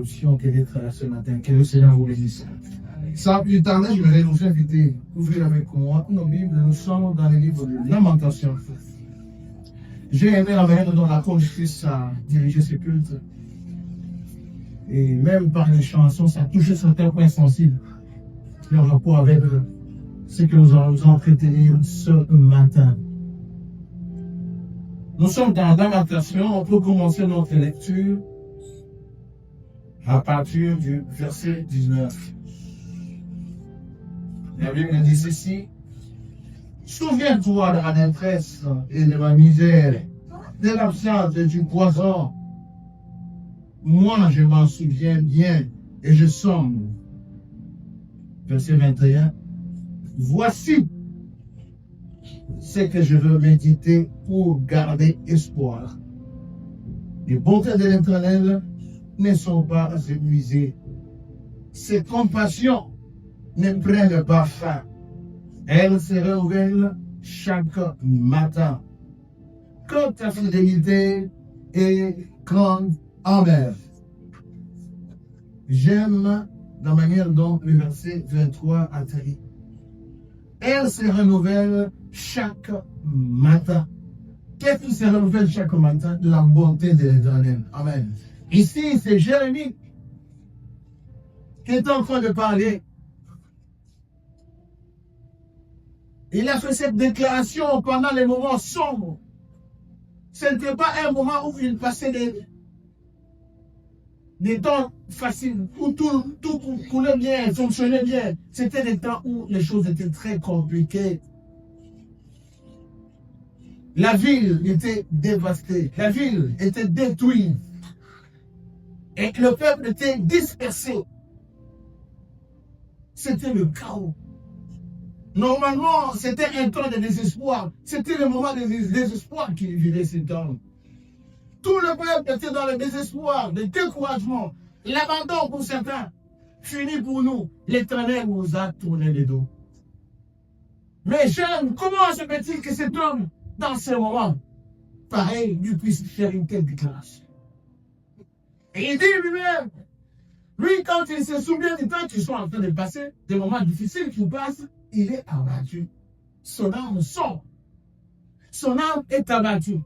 option que d'être là ce matin. Que le Seigneur vous bénisse. Sans plus tarder, je vais vous inviter à ouvrir avec moi nos Bibles. Nous sommes dans le livre de Lamentation. J'ai aimé la manière dont la conductrice a dirigé ce culte. Et même par les chansons, ça a touché certains points sensibles. Et en rapport avec ce que nous allons entretenir ce matin. Nous sommes dans Lamentation. On peut commencer notre lecture à partir du verset 19. La Bible dit ceci. Souviens-toi de ma détresse et de ma misère, de l'absence et du poison. Moi, je m'en souviens bien et je sombre. Verset 21. Voici ce que je veux méditer pour garder espoir. Les bontés de l'Éternel ne sont pas épuisées. Ses compassions ne prennent pas fin. Elles se renouvellent chaque matin. Que ta fidélité est grande envers. J'aime la manière dont le verset 23 a dit. Elles se renouvellent chaque matin. Qu'est-ce qui se renouvelle chaque matin? La bonté de l'Éternel. Amen. Ici, c'est Jérémie qui est en train de parler. Il a fait cette déclaration pendant les moments sombres. Ce n'était pas un moment où il passait des temps faciles, où tout coulait bien, fonctionnait bien. C'était des temps où les choses étaient très compliquées. La ville était dévastée, la ville était détruite. Et le peuple était dispersé. C'était le chaos. Normalement, c'était un temps de désespoir. C'était le moment de désespoir qui vivait cet temps. Tout le peuple était dans le désespoir, le découragement, l'abandon pour certains. Fini pour nous. L'Éternel nous a tourné le dos. Mais jeune, comment se fait-il que cet homme, dans ce moment, pareil, lui puisse faire une telle déclaration? Et il dit lui-même, lui, quand il se souvient du temps qu'ils sont en train de passer, des moments difficiles qu'il passe, il est abattu. Son âme sort. Son âme est abattue.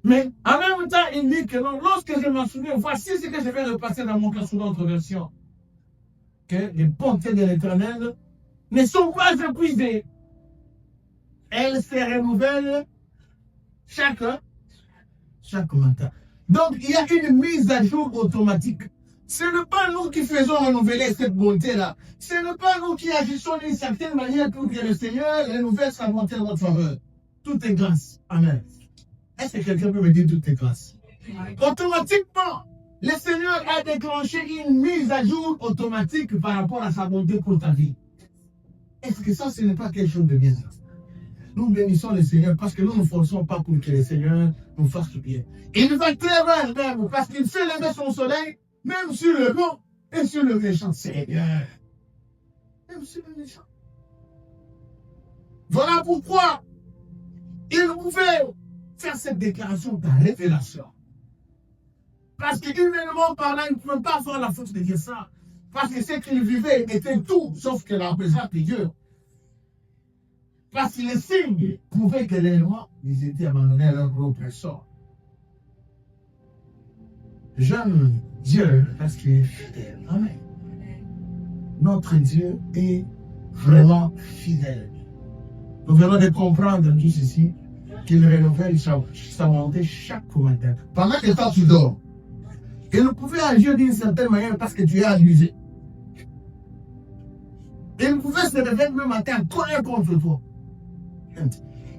Mais en même temps, il dit que non, lorsque je m'en souviens, voici ce que je vais repasser dans mon cœur sous d'autres versions. Que les bontés de l'Éternel ne sont pas épuisées. Elles se renouvellent chaque matin. Donc, il y a une mise à jour automatique. Ce n'est pas nous qui faisons renouveler cette bonté-là. Ce n'est pas nous qui agissons d'une certaine manière pour que le Seigneur renouvelle sa bonté en notre faveur. Tout est grâce. Amen. Est-ce que quelqu'un peut me dire tout est grâce? Automatiquement, le Seigneur a déclenché une mise à jour automatique par rapport à sa bonté pour ta vie. Est-ce que ça, ce n'est pas quelque chose de bien? Nous bénissons le Seigneur parce que nous ne nous forçons pas pour que le Seigneur nous fasse du bien. Il va clairer même parce qu'il fait lever son soleil même sur le bon et sur le méchant. Seigneur. Même sur le méchant. Voilà pourquoi il pouvait faire cette déclaration par révélation. Parce qu'humainement parlant, il ne pouvait pas avoir la force de dire ça. Parce que ce qu'il vivait était tout sauf que la présence de Dieu. Parce que les signes prouvaient que réellement, ils étaient abandonnés à leur propre sort. J'aime Dieu parce qu'il est fidèle. Amen. Notre Dieu est vraiment fidèle. Nous venons de comprendre tout ceci, qu'il renouvelle sa volonté chaque matin. Pendant que toi tu dors, il pouvait agir d'une certaine manière parce que tu es abusé. Il pouvait se réveiller le matin, colère contre toi.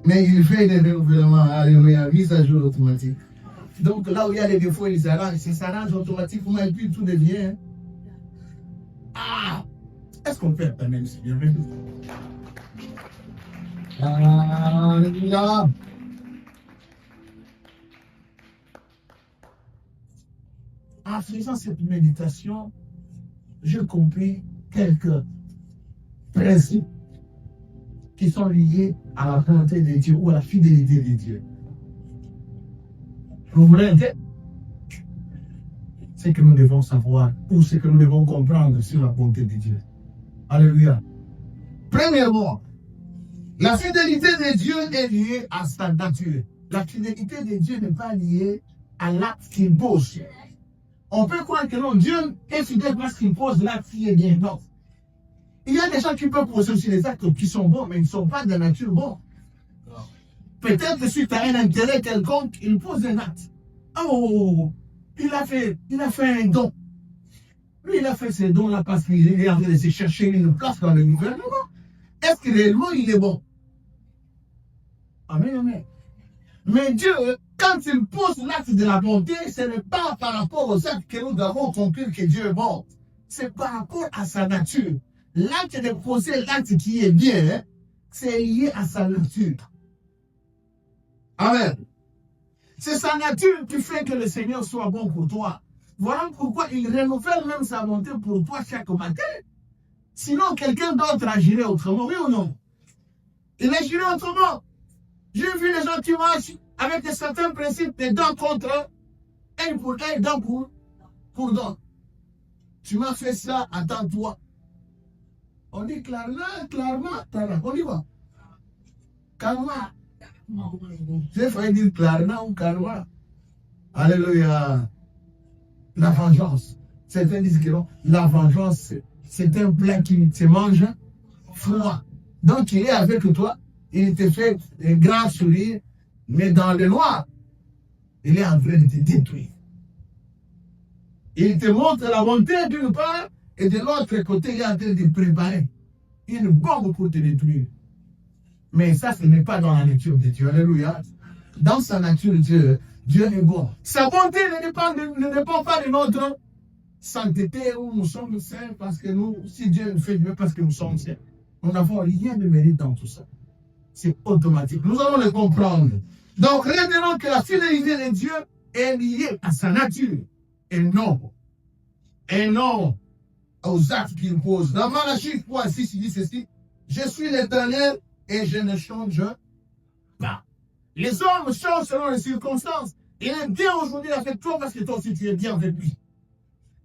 Mais il fait des renouvellements, alléluia, mise à jour automatique. Donc là où il y a des défauts, il s'arrange automatiquement et puis tout devient. Ah! Est-ce qu'on peut appeler le Seigneur? Alléluia! En faisant cette méditation, je compris quelques principes qui sont liés à la volonté de Dieu ou à la fidélité de Dieu. Vous voulez un thème? ce que nous devons savoir ou ce que nous devons comprendre sur la bonté de Dieu. Alléluia. Premièrement, la fidélité de Dieu est liée à sa nature. La fidélité de Dieu n'est pas liée à l'acte qu'il pose. On peut croire que non, Dieu est fidèle parce qu'il pose l'acte qui est bien. Non. Il y a des gens qui peuvent poser aussi des actes qui sont bons, mais ils ne sont pas de nature bons. Peut-être que suite à un intérêt quelconque, il pose un acte. Oh, il a fait un don. Lui, il a fait ce don-là parce qu'il est en train de se chercher une place dans le gouvernement. Est-ce que réellement il est bon? Amen, amen. Mais Dieu, quand il pose l'acte de la bonté, ce n'est pas par rapport aux actes que nous devons conclure que Dieu est bon. C'est par rapport à sa nature. L'acte de poser l'acte qui est bien, c'est lié à sa nature. Amen. C'est sa nature qui fait que le Seigneur soit bon pour toi. Voilà pourquoi il renouvelle même sa bonté pour toi chaque matin. Sinon, quelqu'un d'autre agirait autrement, oui ou non? Il agirait autrement. J'ai vu les gens qui marchent avec des certains principes, des dents contre un pour un, dents pour dents. Tu m'as fait ça, attends-toi. On dit clairement, on y va. Karma. J'ai failli dire clairement ou karma. Alléluia. La vengeance. Certains disent que non, la vengeance, c'est un plat qui te mange froid. Donc il est avec toi, il te fait un grand sourire, mais dans le noir, il est en train de te détruire. Il te montre la bonté d'une part, et de l'autre côté, il est en train de préparer une bombe pour te détruire. Mais ça, ce n'est pas dans la nature de Dieu. Alléluia. Dans sa nature, Dieu est bon. Sa bonté ne dépend pas de notre sainteté où nous sommes saints parce que nous, si Dieu nous fait Dieu parce que nous sommes saints, nous n'avons rien de mérite dans tout ça. C'est automatique. Nous allons le comprendre. Donc, retenons que la fidélité de Dieu est liée à sa nature et non aux actes qu'il pose. Dans Malachie 3:6, il dit ceci: je suis l'Éternel et je ne change pas. Les hommes changent selon les circonstances. Il est bien aujourd'hui avec toi parce que toi aussi tu es bien avec lui.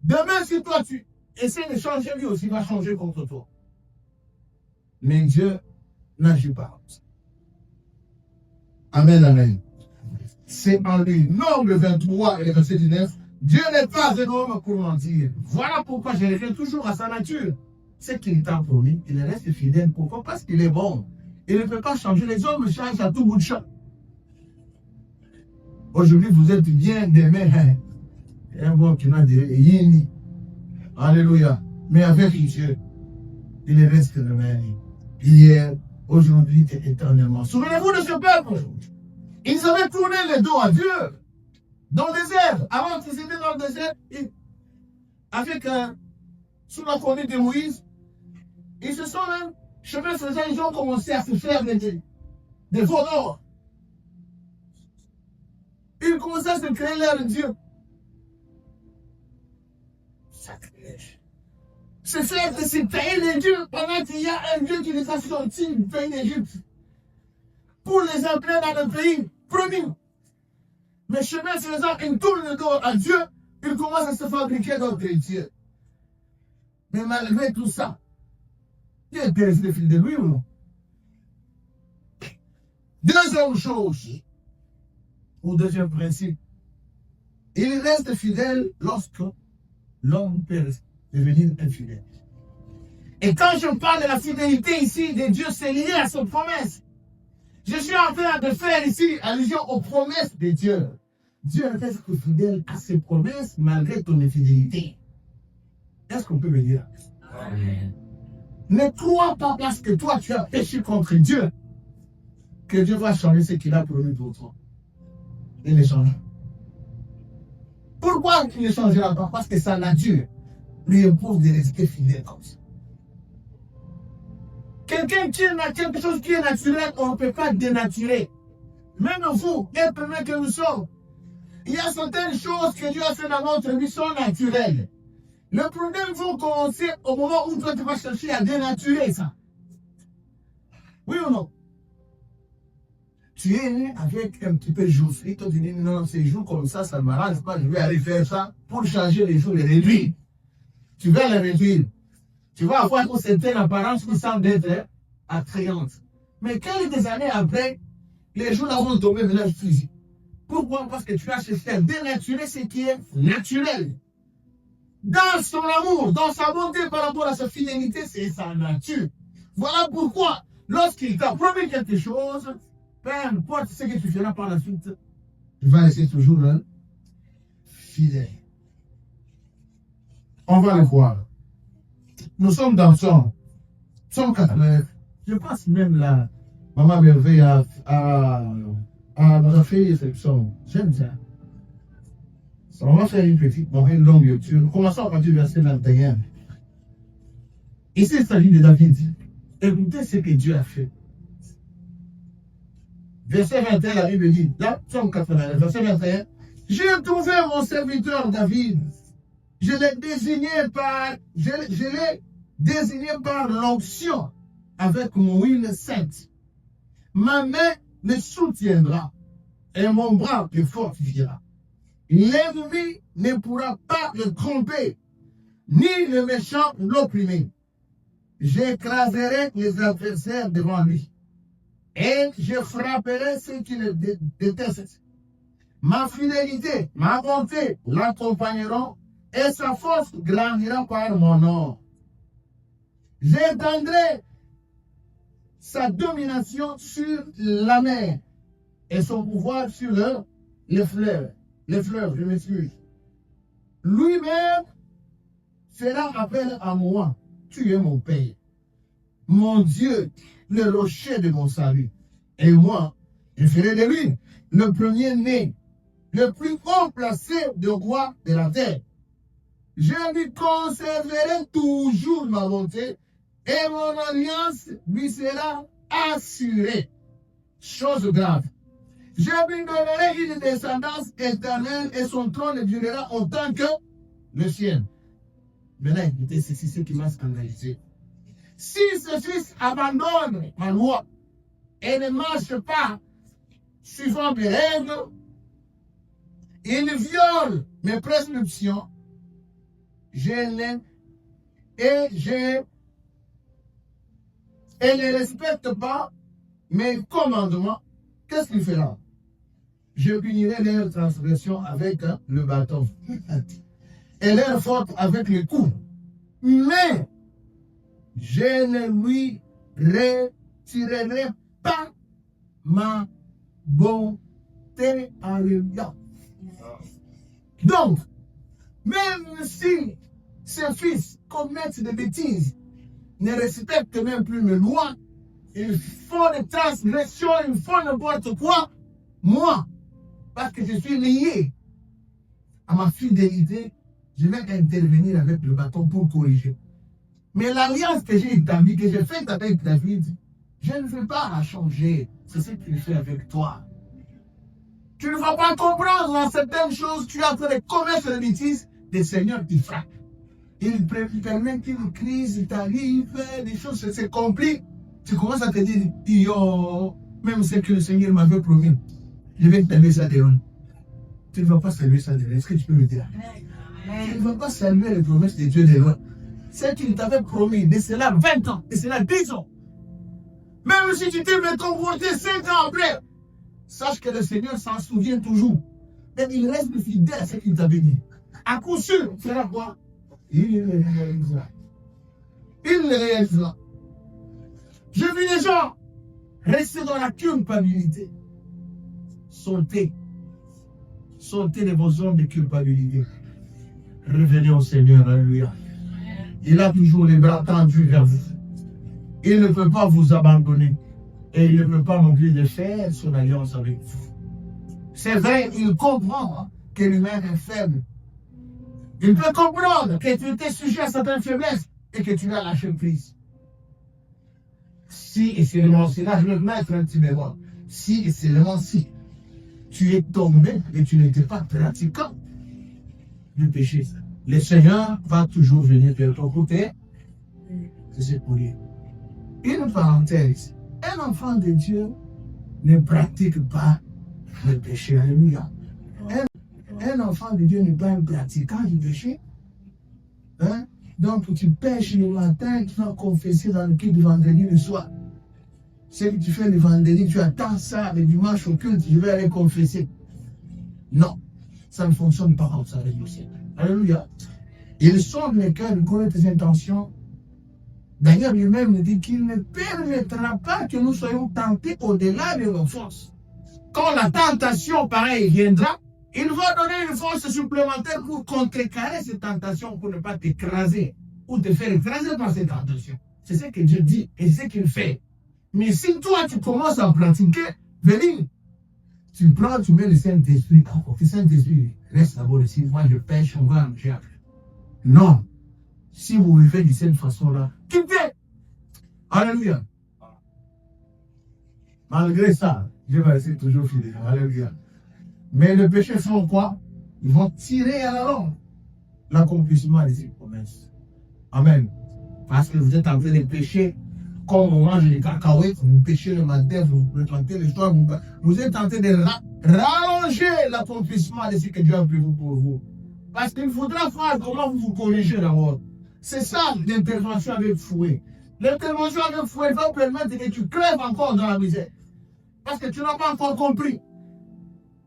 Demain, si toi tu essaies de changer, lui aussi va changer contre toi. Mais Dieu n'agit pas. Amen, amen. C'est en lui. Nombre 23 et verset 19. Dieu n'est pas un homme pour mentir. Voilà pourquoi je reviens toujours à sa nature. Ce qu'il t'a promis, il reste fidèle. Pourquoi? Parce qu'il est bon. Il ne peut pas changer. Les hommes changent à tout bout de champ. Aujourd'hui, vous êtes bien, demain, un bon qui n'a dit Yini. Alléluia. Mais avec Dieu, il reste le même. Hier, aujourd'hui et éternellement. Souvenez-vous de ce peuple. Ils avaient tourné le dos à Dieu. Dans le désert. Avant qu'ils étaient dans le désert, avec sous la conduite de Moïse, ils se sont même, chemin faisant, ils ont commencé à se faire des voleurs. Ils commençaient à se créer leur Dieu. Sacrilège. Se faire de ces pays les dieux pendant qu'il y a un Dieu qui les a sortis du pays d'Égypte pour les amener dans le pays promis. Mais chemin faisant, ils tournent le dos à Dieu, ils commencent à se fabriquer d'autres dieux. Mais malgré tout ça, Dieu est resté fidèle de lui ou non? Deuxième chose, ou deuxième principe, il reste fidèle lorsque l'homme peut devenir infidèle. Et quand je parle de la fidélité ici de Dieu, c'est lié à ses promesses. Je suis en train de faire ici allusion aux promesses de Dieu. Dieu reste fidèle à ses promesses malgré ton infidélité. Est-ce qu'on peut me dire? Amen. Ne crois pas parce que toi tu as péché contre Dieu que Dieu va changer ce qu'il a promis pour toi. Il ne change. Pourquoi il ne changera pas? Parce que sa nature lui impose de rester fidèle comme ça. Quelqu'un qui a quelque chose qui est naturel, on ne peut pas dénaturer. Même vous, être humain que nous sommes, il y a certaines choses que Dieu a fait dans notre vie sont naturelles. Le problème va commencer au moment où toi tu vas chercher à dénaturer ça. Oui ou non? Tu es né avec un petit peu de jours. Ils t'ont dit non, ces jours comme ça ne m'arrange pas, je vais aller faire ça pour changer les jours, les réduire. Tu vas les réduire. Tu vas avoir une certaine apparence qui semble être attrayante. Mais quelques années après, les jours vont tomber maintenant physique. Pourquoi? Parce que tu as cherché à dénaturer ce qui est naturel. Dans son amour, dans sa bonté par rapport à sa fidélité, c'est sa nature. Voilà pourquoi, lorsqu'il t'a promis quelque chose, peu importe ce que tu feras par la suite, tu vas rester toujours fidèle. On va le voir. Nous sommes dans Psaume 89. Je pense même là, Maman Merveille nous a fait ce psaume. J'aime ça. On va faire une longue lecture. Commençons à partir du verset 21. Ici, il s'agit de David. Écoutez ce que Dieu a fait. Verset 21, la Bible dit, là, Psaume 89, verset 21, j'ai trouvé mon serviteur David. Je l'ai désigné par l'onction avec mon huile sainte. Ma main me soutiendra et mon bras me fortifiera. L'ennemi ne pourra pas le tromper, ni le méchant l'opprimer. J'écraserai les adversaires devant lui, et je frapperai ceux qui le détestent. Ma fidélité, ma bonté l'accompagneront, et sa force grandira par mon nom. J'étendrai sa domination sur la mer et son pouvoir sur les fleuves, je m'excuse. Lui-même fera appel à moi. Tu es mon Père, mon Dieu, le rocher de mon salut. Et moi, je ferai de lui le premier-né, le plus haut placé de roi de la terre. Je lui conserverai toujours ma bonté et mon alliance lui sera assurée. Chose grave. Je lui donnerai une descendance éternelle et son trône durera autant que le sien. Maintenant, écoutez, c'est ce qui m'a scandalisé. Si ce fils abandonne ma loi et ne marche pas suivant mes règles, il viole mes prescriptions, et ne respecte pas mes commandements, qu'est-ce qu'il fera? Je punirai leur transgression avec le bâton et leur faute avec le coup. Mais je ne lui retirerai pas ma bonté. Alléluia. Donc, même si ces fils commettent des bêtises, ne respectent même plus mes lois, ils font des transgressions, ils font n'importe quoi, moi, parce que je suis lié à ma fidélité, je vais intervenir avec le bâton pour corriger. Mais l'alliance que j'ai établie, que j'ai faite avec David, je ne veux pas la changer. C'est ce qu'il fait avec toi. Tu ne vas pas comprendre dans certaines choses, tu es en train de commettre des bêtises, le Seigneur te frappe. Il permet qu'une crise t'arrive, des choses se compliquent. Tu commences à te dire, yo, même ce que le Seigneur m'avait promis, je vais t'aimer ça de loin. Tu ne vas pas saluer ça de loin. Est-ce que tu peux me dire? Tu ne vas pas saluer les promesses de Dieu de loin. Ce qu'il t'avait promis, de cela 20 ans, de cela 10 ans. Même si tu t'es comporté 5 ans après, sache que le Seigneur s'en souvient toujours. Et il reste fidèle à ce qu'il t'avait dit. À coup sûr, tu feras quoi? Il le réalisera. Il le réalisera. Je vis les gens rester dans la culpabilité. Sautez de vos hommes de culpabilité. Revenez au Seigneur, alléluia. Il a toujours les bras tendus vers vous. Il ne peut pas vous abandonner. Et il ne peut pas non plus faire son alliance avec vous. C'est vrai, il comprend que l'humain est faible. Il peut comprendre que tu étais sujet à certaines faiblesses et que tu as lâché prise. Si et seulement si, là je vais mettre un petit bémol. Si et seulement si tu es tombé et tu n'étais pas pratiquant du péché, le Seigneur va toujours venir de ton côté. C'est pour lui. Une parenthèse. Un enfant de Dieu ne pratique pas le péché. Alléluia. Un enfant de Dieu n'est pas un pratiquant du péché. Hein? Donc tu pêches le matin, tu vas confesser dans le culte du vendredi le soir. Ce que tu fais le vendredi, tu attends ça, le dimanche au culte, je vais aller confesser. Non, ça ne fonctionne pas comme ça, les dossiers. Alléluia. Il sonde les cœurs, il connaît tes intentions. D'ailleurs, lui-même dit qu'il ne permettra pas que nous soyons tentés au-delà de nos forces. Quand la tentation pareille viendra, il va donner une force supplémentaire pour contrecarrer cette tentation, pour ne pas t'écraser ou te faire écraser par cette tentation. C'est ce que Dieu dit et c'est ce qu'il fait. Mais si toi, tu commences à pratiquer, venez, tu prends, tu mets le Saint-Esprit. Le Saint-Esprit reste d'abord ici. Moi, je pêche, on va manger après. Non. Si vous vivez de cette façon-là, quittez. Alléluia. Malgré ça, Dieu va rester toujours fidèle. Alléluia. Mais les péchés font quoi? Ils vont tirer à la longue l'accomplissement de ces promesses. Amen. Parce que vous êtes en train de pécher. Comme on mange les cacahuètes, vous péchez le matin, vous plantez le soir, vous êtes en train de rallonger l'accomplissement de ce que Dieu a prévu pour vous. Parce qu'il faudra voir comment vous vous corrigez d'abord. C'est ça l'intervention avec fouet. L'intervention avec fouet va permettre que tu crèves encore dans la misère. Parce que tu n'as pas encore compris.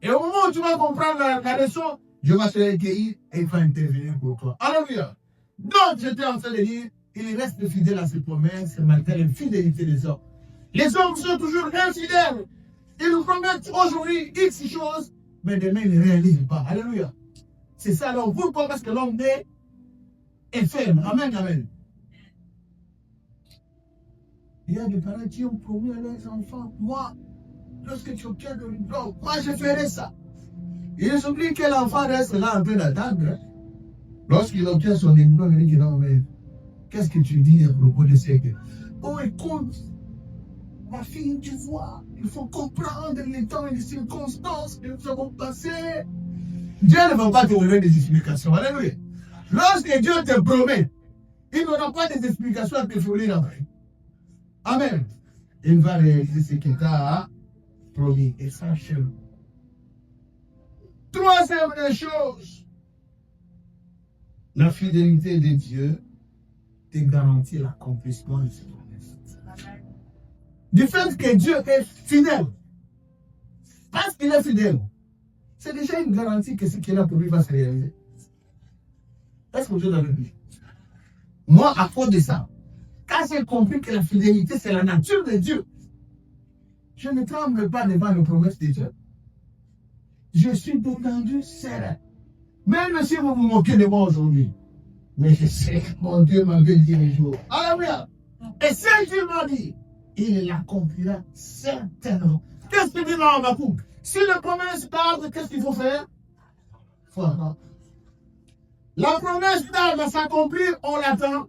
Et au moment où tu vas comprendre la leçon, Dieu va se recueillir et il va intervenir pour toi. Alléluia. Donc, j'étais en train de dire, il reste fidèle à ses promesses malgré l'infidélité des hommes. Les hommes sont toujours infidèles. Ils nous promettent aujourd'hui X choses, mais demain, ils ne réalisent pas. Alléluia. C'est ça, alors pourquoi? Parce que l'homme est ferme. Amen, amen. Il y a des parents qui ont promis à leurs enfants, moi, lorsque tu obtiens le diplôme, moi je ferai ça. Ils oublient que l'enfant reste là en train d'attendre. Lorsqu'il obtient son diplôme, il dit non, mais qu'est-ce que tu dis à propos de ce que... Oh, écoute, ma fille, tu vois, il faut comprendre les temps et les circonstances que nous avons passées. Dieu ne va pas te donner des explications. Alléluia. Lorsque Dieu te promet, il n'aura pas des explications à te fournir après. Amen. Il va réaliser ce qu'il t'a promis. Et sache-le. Troisième des choses, la fidélité de Dieu te garantit l'accomplissement de ses promesses. Du fait que Dieu est fidèle, parce qu'il est fidèle, c'est déjà une garantie que ce qu'il a promis va se réaliser. Est-ce que vous êtes avec lui? Moi, à cause de ça, quand j'ai compris que la fidélité, c'est la nature de Dieu, je ne tremble pas devant les promesses de Dieu. Je suis détendu, serein. Même si vous vous moquez de moi aujourd'hui, mais je sais que mon Dieu m'avait dit un jour. Alléluia. Et si Dieu m'a dit, il l'accomplira certainement. Qu'est-ce qu'il dit dans Habakkuk? Si le promesse tarde, qu'est-ce qu'il faut faire? Voilà. La promesse tarde à s'accomplir, on l'attend.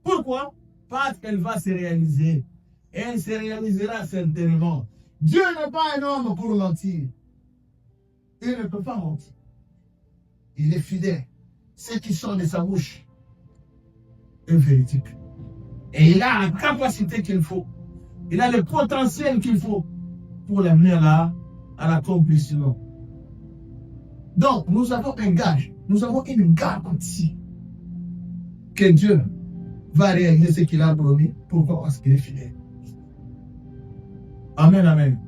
Pourquoi? Parce qu'elle va se réaliser. Et elle se réalisera certainement. Dieu n'est pas un homme pour mentir. Il ne peut pas mentir. Il est fidèle. Ce qui sort de sa bouche est véridique. Et il a la capacité qu'il faut. Il a le potentiel qu'il faut pour l'amener à l'accomplissement. Donc, nous avons un gage. Nous avons une garantie que Dieu va réaliser ce qu'il a promis. Pourquoi? Parce qu'il est fidèle. Amen, amen.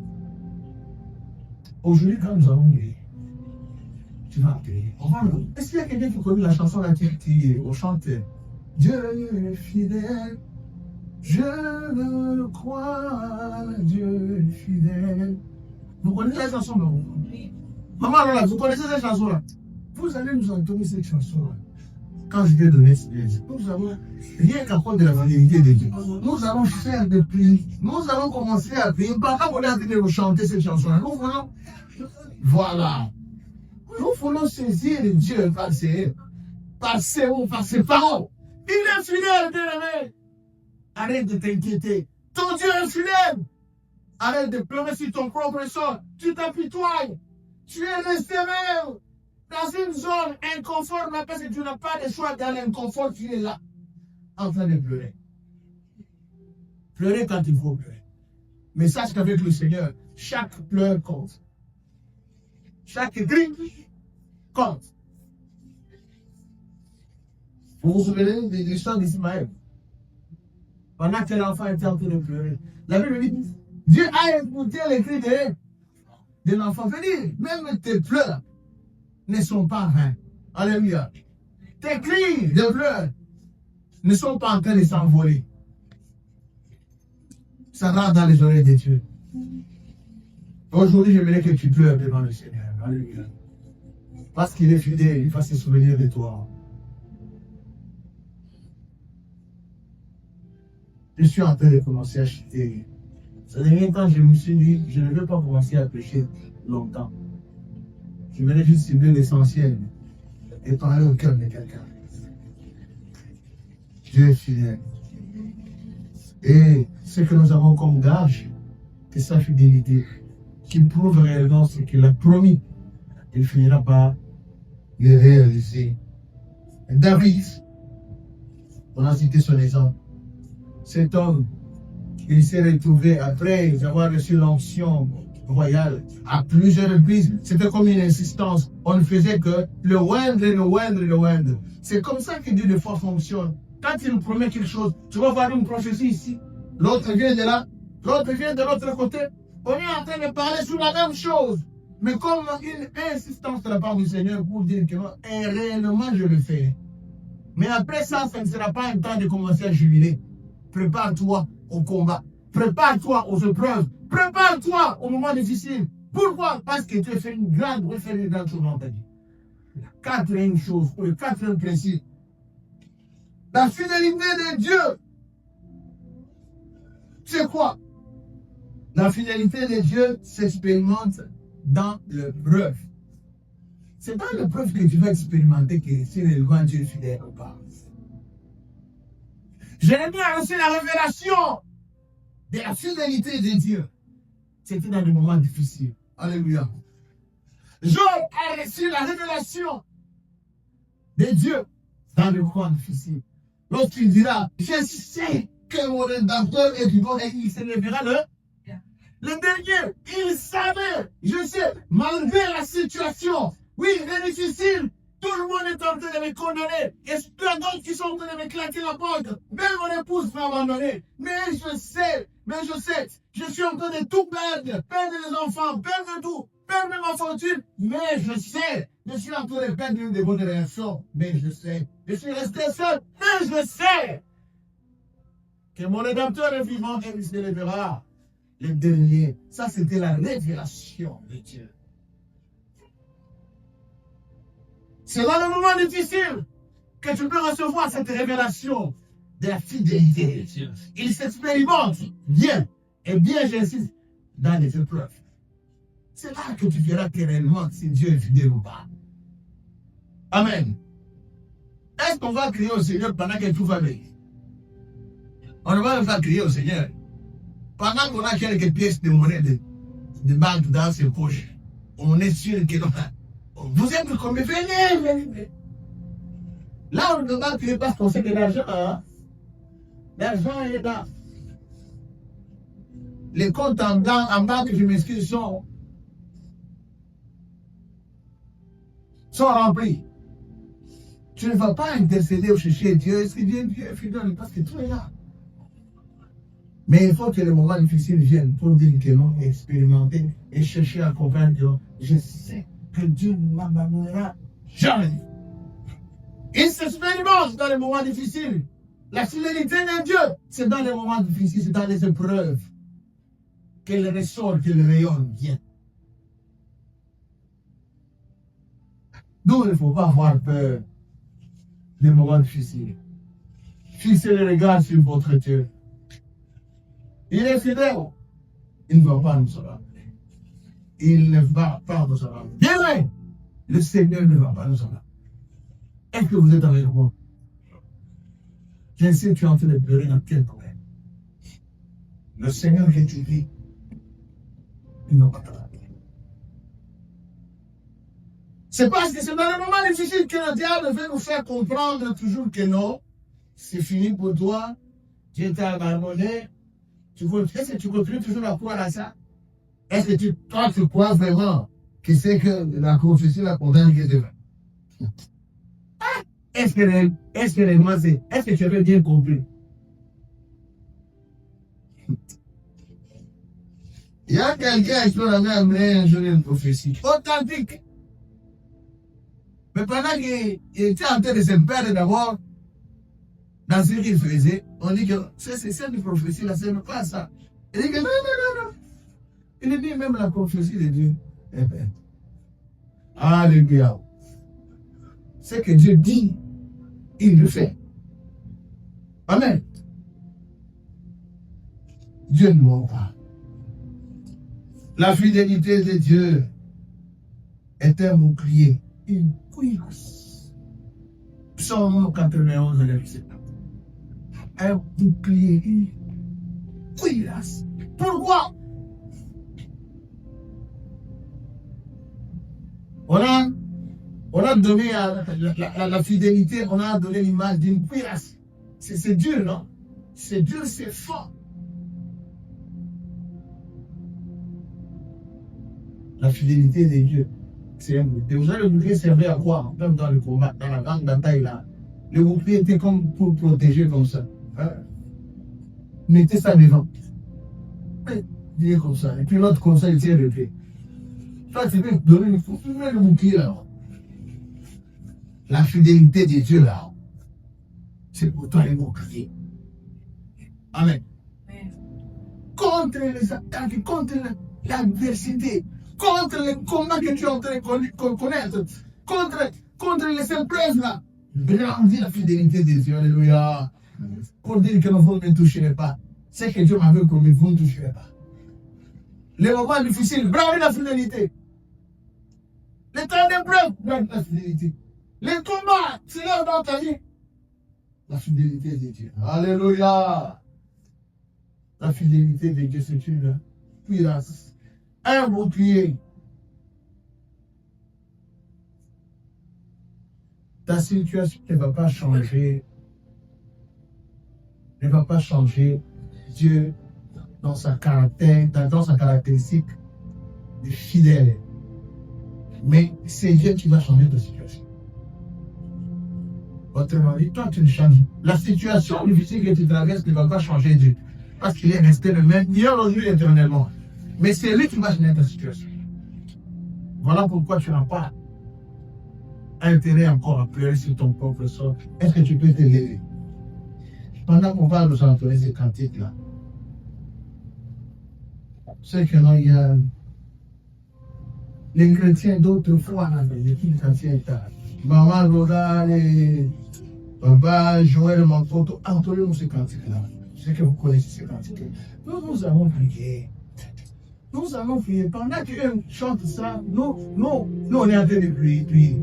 Aujourd'hui, quand nous allons lire, tu vas appeler. Est-ce qu'il y a quelqu'un qui connaît la chanson là qui on chante Dieu est fidèle, je le crois, Dieu est fidèle. Vous connaissez la chanson, non? Maman, là, vous connaissez cette chanson-là? Vous allez nous entonner cette chanson-là. Quand je vais donner ce nous avons rien qu'à cause de la fidélité de Dieu. Nous allons faire des prières. Nous allons commencer à prier. Pendant qu'on est en train de chanter cette chanson-là, nous voulons. Voilà. Nous voulons saisir Dieu par ses mots, par ses paroles. Il est fidèle, bien-aimé. Arrête de t'inquiéter. Ton Dieu est fidèle. Arrête de pleurer sur ton propre sort. Tu t'apitoies. Tu es resté même dans une zone inconfort, parce que tu n'as pas de choix dans l'inconfort. Tu es là, en train de pleurer. Pleurer quand il faut pleurer. Mais sache qu'avec le Seigneur, chaque pleur compte. Chaque cri compte. Vous vous souvenez de l'histoire d'Ismaël? Pendant que l'enfant était en train de pleurer. La Bible dit, Dieu a écouté les cris de l'enfant. Venez, même tes pleurs ne sont pas vains. Alléluia. Tes cris de pleurs ne sont pas en train de s'envoler. Ça rentre dans les oreilles de Dieu. Aujourd'hui, j'aimerais que tu pleures devant le Seigneur. Alléluia. Parce qu'il est fidèle, il va se souvenir de toi. Je suis en train de commencer à chuter. Ce dernier temps, je me suis dit, je ne veux pas commencer à pécher longtemps. Je voulais juste cibler l'essentiel et parler au cœur de quelqu'un. Dieu est fidèle. Et ce que nous avons comme gage, c'est sa fidélité, qui prouve réellement ce qu'il a promis. Il finira par le réaliser. David, on a cité son exemple. Cet homme, il s'est retrouvé après avoir reçu l'onction royale à plusieurs reprises. C'était comme une insistance. On ne faisait que le oindre, le oindre, le oindre. C'est comme ça que Dieu de foi fonctionne. Quand il nous promet quelque chose, tu vas voir une prophétie ici. L'autre vient de là, l'autre vient de l'autre côté. On est en train de parler sur la même chose. Mais comme une insistance de la part du Seigneur pour dire que non, et réellement je le fais. Mais après ça, ça ne sera pas un temps de commencer à jubiler. Prépare-toi au combat. Prépare-toi aux épreuves. Prépare-toi aux moments difficiles. Pourquoi? Parce que tu as fait une grande chose dans ta vie. La quatrième chose, ou le quatrième principe. La fidélité de Dieu. C'est quoi? La fidélité de Dieu s'expérimente dans l'épreuve. C'est dans l'épreuve que tu vas expérimenter que si le Dieu est fidèle ou pas. Jérémie a reçu la révélation de la fidélité de Dieu. C'était dans des moments difficiles. Alléluia. Job a reçu la révélation de Dieu dans des moments difficiles. Lorsqu'il dira, je sais que mon rédempteur est vivant et il s'élèvera le dernier. Il savait, je sais, malgré la situation, oui, elle est difficile. Tout le monde est en train de me condamner. Et il y a d'autres qui sont en train de me claquer la porte. Même mon épouse m'a abandonné. Mais je sais, je suis en train de tout perdre. Perdre les enfants, perdre tout, perdre ma fortune. Mais je sais, je suis en train de perdre une de vos relations. Mais je sais, je suis resté seul. Mais je sais que mon rédempteur est vivant et il se lèvera le dernier. Ça, c'était la révélation de Dieu. C'est dans le moment difficile que tu peux recevoir cette révélation de la fidélité de Dieu. Il s'expérimente bien, et bien j'insiste, dans les épreuves. C'est là que tu verras réellement si Dieu est fidèle ou pas. Amen. Est-ce qu'on va crier au Seigneur pendant que tout va bien? On ne va pas crier au Seigneur. Pendant qu'on a quelques pièces de monnaie de banque dans ses poches, on est sûr que non. Vous êtes comme venez. Là, on ne va plus parce qu'on sait que l'argent, hein? L'argent est là. Les comptes en banque, je m'excuse, sont remplis. Tu ne vas pas intercéder ou chercher Dieu. Est-ce que Dieu est fidèle? Parce que tout est là. Mais il faut que les moments difficiles viennent pour dire que non, expérimenter et chercher à comprendre que je sais que Dieu ne m'abandonnera jamais. Il s'expérimente dans les moments difficiles. La fidélité de Dieu, c'est dans les moments difficiles, c'est dans les épreuves qu'elle ressort, qu'elle rayonne bien. Donc, il ne faut pas avoir peur des moments difficiles. Fixez le regard sur votre Dieu. Il est fidèle. Il ne va pas nous abandonner. Il ne va pas nous abandonner. Bien, le Seigneur ne va pas nous abandonner. Est-ce que vous êtes avec moi? Je sais que tu es en train de pleurer dans quel problème. Le Seigneur que tu vis, il ne va pas t'abandonner. C'est parce que c'est dans les moments difficiles que le diable veut nous faire comprendre toujours que non, c'est fini pour toi, Dieu t'a abandonné. Est-ce que tu continues toujours à croire à ça? Est-ce que toi, tu crois vraiment que c'est que la prophétie la condamne que demain? Est-ce que réellement c'est, est-ce que tu avais bien compris? Il y a quelqu'un qui a amené un jour une prophétie authentique. Mais pendant qu'il était en train de se perdre d'abord dans ce qu'il faisait, on dit que c'est une prophétie, là, ce n'est pas ça. Il dit que non. Il dit même la prophétie de Dieu. Alléluia. Ce que Dieu dit, il le fait. Amen. Dieu ne ment pas. La fidélité de Dieu est un bouclier, une cuirasse. Psaume 91, verset 7. Un bouclier, une cuirasse. Pourquoi? On a donné à la fidélité, on a donné l'image d'une cuirasse. C'est dur, non? C'est dur, c'est fort. La fidélité de Dieu, c'est un bouclier. Vous savez, le bouclier servait à quoi? Même dans le combat, dans la grande bataille là. Le bouclier était comme pour protéger comme ça. Hein? Mettez ça devant. Dire comme ça. Et puis l'autre comme ça, il tient le pied. Toi, tu veux donner le bouclier là. La fidélité de Dieu là. C'est pour toi le bouclier. Amen. Contre les attaques, contre l'adversité, contre les combats que tu es en train de connaître, contre les épreuves là. Grandis la fidélité de Dieu. Alléluia. Pour dire que vous ne toucherez pas. C'est que Dieu m'avait promis, vous ne toucherez pas. Les moments difficiles, bravo la fidélité. Les temps d'épreuve, bravo la fidélité. Les combats, c'est là dans ta vie. La fidélité de Dieu. Alléluia. La fidélité de Dieu, c'est une cuirasse. Un bouclier. Ta situation ne va pas changer. Ne va pas changer. Dieu, dans sa caractéristique de fidèle. Mais c'est Dieu qui va changer ta situation. Autrement dit, toi tu ne changes. La situation difficile que tu traverses ne va pas changer Dieu. Parce qu'il est resté le même, hier, aujourd'hui, éternellement. Mais c'est lui qui va changer ta situation. Voilà pourquoi tu n'as pas intérêt encore à pleurer sur ton propre sort. Est-ce que tu peux te lever? Pendant qu'on parle de s'entourer ces cantiques-là, c'est que là, il y a les chrétiens d'autrefois, les chrétiens, Maman Roda, Papa Joël Manfoto, entourez-nous ces cantiques-là. Je sais que vous connaissez ces cantiques-là. Nous avons prié. Nous allons prier. Pendant qu'eux chantent ça, nous, on est en train de prier.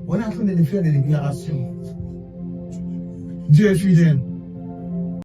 On est en train de faire des déclarations. Dieu est fidèle.